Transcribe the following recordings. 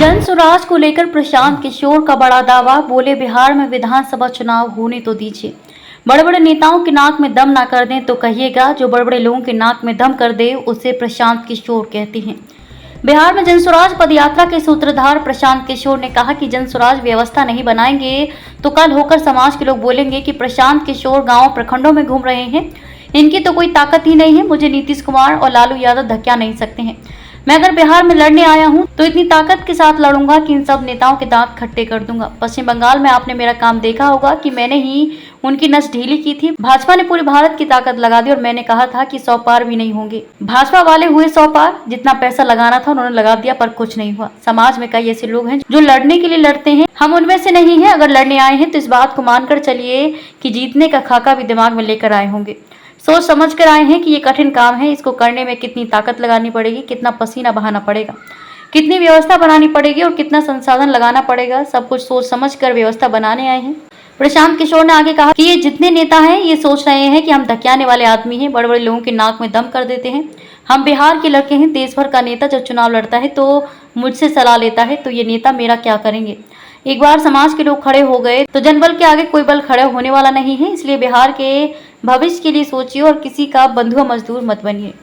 जन सुराज को लेकर प्रशांत किशोर का बड़ा दावा, बोले बिहार में विधानसभा चुनाव होने तो दीजिए, बड़े बड़े नेताओं की नाक में दम ना कर दें तो कहिएगा, जो बड़े बड़े लोगों की नाक में दम कर दे उसे प्रशांत किशोर कहते हैं। बिहार में जनसुराज पदयात्रा के सूत्रधार प्रशांत किशोर ने कहा कि जनसुराज व्यवस्था नहीं बनाएंगे तो कल होकर समाज के लोग बोलेंगे कि प्रशांत किशोर गांव प्रखंडों में घूम रहे हैं, इनकी तो कोई ताकत ही नहीं है, मुझे नीतीश कुमार और लालू यादव धक्का नहीं सकते हैं। मैं अगर बिहार में लड़ने आया हूं तो इतनी ताकत के साथ लड़ूंगा कि इन सब नेताओं के दांत खट्टे कर दूंगा। पश्चिम बंगाल में आपने मेरा काम देखा होगा कि मैंने ही उनकी नस ढीली की थी। भाजपा ने पूरे भारत की ताकत लगा दी और मैंने कहा था कि 100 पार भी नहीं होंगे। भाजपा वाले हुए 100 पार, जितना पैसा लगाना था उन्होंने लगा दिया पर कुछ नहीं हुआ। समाज में कई ऐसे लोग हैं जो लड़ने के लिए लड़ते हैं, हम उनमें से नहीं है। अगर लड़ने आए हैं तो इस बात को मानकर चलिए कि जीतने का खाका भी दिमाग में लेकर आए होंगे। सोच समझ कर आए हैं कि ये कठिन काम है, इसको करने में कितनी ताकत लगानी पड़ेगी, कितना पसीना बहाना पड़ेगा, कितनी व्यवस्था बनानी पड़ेगी और कितना संसाधन लगाना पड़ेगा, सब कुछ सोच समझ कर व्यवस्था बनाने आए हैं। प्रशांत किशोर ने आगे कहा कि ये जितने नेता हैं ये सोच रहे हैं कि हम धकियाने वाले आदमी हैं, बड़े बड़े लोगों के नाक में दम कर देते हैं। हम बिहार के लड़के हैं। देश भर का नेता जब चुनाव लड़ता है तो मुझसे सलाह लेता है, तो ये नेता मेरा क्या करेंगे। एक बार समाज के लोग खड़े हो गए तो जनबल के आगे कोई बल खड़े होने वाला नहीं है, इसलिए बिहार के भविष्य के लिए सोचिए और किसी का बंधुआ मजदूर मत बनिए।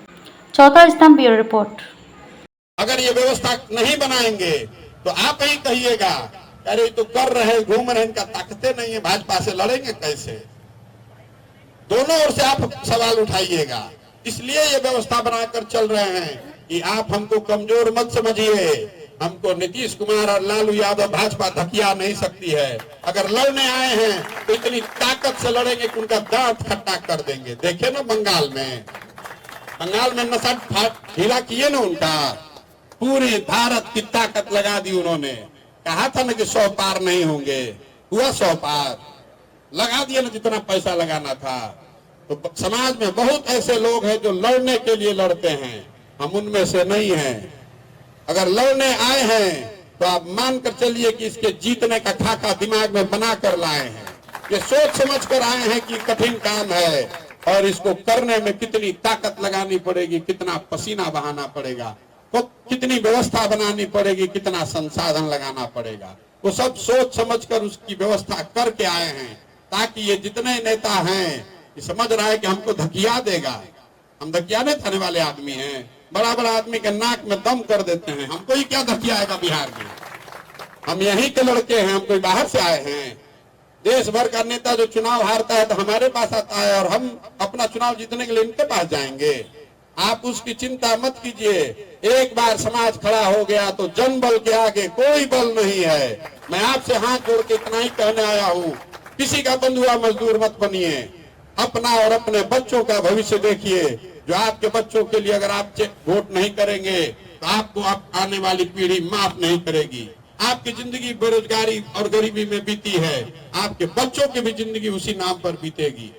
चौथा स्तंभ ब्यूरो रिपोर्ट। अगर ये व्यवस्था नहीं बनाएंगे तो आप ही कहिएगा, अरे तो कर रहे घूम रहे, इनका ताकतें नहीं है, भाजपा से लड़ेंगे कैसे। दोनों ओर से आप सवाल उठाइएगा। इसलिए ये व्यवस्था बनाकर चल रहे हैं कि आप हमको कमजोर मत समझिए। हमको नीतीश कुमार और लालू यादव भाजपा धकिया नहीं सकती है। अगर लड़ने आए हैं तो इतनी ताकत से लड़ेंगे कि उनका दांत खट्टा कर देंगे। देखे ना बंगाल में नशा ढीला किए ना उनका, पूरी भारत की ताकत लगा दी उन्होंने। कहा था ना कि 100 पार नहीं होंगे, हुआ 100 पार, लगा दिया ना जितना पैसा लगाना था। तो समाज में बहुत ऐसे लोग हैं जो लड़ने के लिए लड़ते हैं, हम उनमें से नहीं हैं। अगर लड़ने आए हैं तो आप मानकर चलिए कि इसके जीतने का खाका दिमाग में बना कर लाए हैं। ये सोच समझ कर आए हैं कि कठिन काम है और इसको करने में कितनी ताकत लगानी पड़ेगी, कितना पसीना बहाना पड़ेगा, तो कितनी व्यवस्था बनानी पड़ेगी, कितना संसाधन लगाना पड़ेगा, वो सब सोच समझ कर उसकी व्यवस्था करके आए हैं। ताकि ये जितने नेता हैं ये समझ रहा है कि हमको धकिया देगा। हम धकियाने थाने वाले आदमी हैं, बड़ा बड़ा आदमी के नाक में दम कर देते हैं। हमको ही क्या धकियाएगा बिहार में, हम यहीं के लड़के हैं, हम कोई बाहर से आए हैं। देश भर का नेता जो चुनाव हारता है तो हमारे पास आता है और हम अपना चुनाव जीतने के लिए इनके पास जाएंगे। आप उसकी चिंता मत कीजिए। एक बार समाज खड़ा हो गया तो जनबल के आगे कोई बल नहीं है। मैं आपसे हाथ जोड़ के इतना ही कहने आया हूँ, किसी का बंधुआ मजदूर मत बनिए। अपना और अपने बच्चों का भविष्य देखिए। जो आपके बच्चों के लिए अगर आप वोट नहीं करेंगे तो आपको आप आने वाली पीढ़ी माफ नहीं करेगी। आपकी जिंदगी बेरोजगारी और गरीबी में बीती है, आपके बच्चों की भी जिंदगी उसी नाम पर बीतेगी।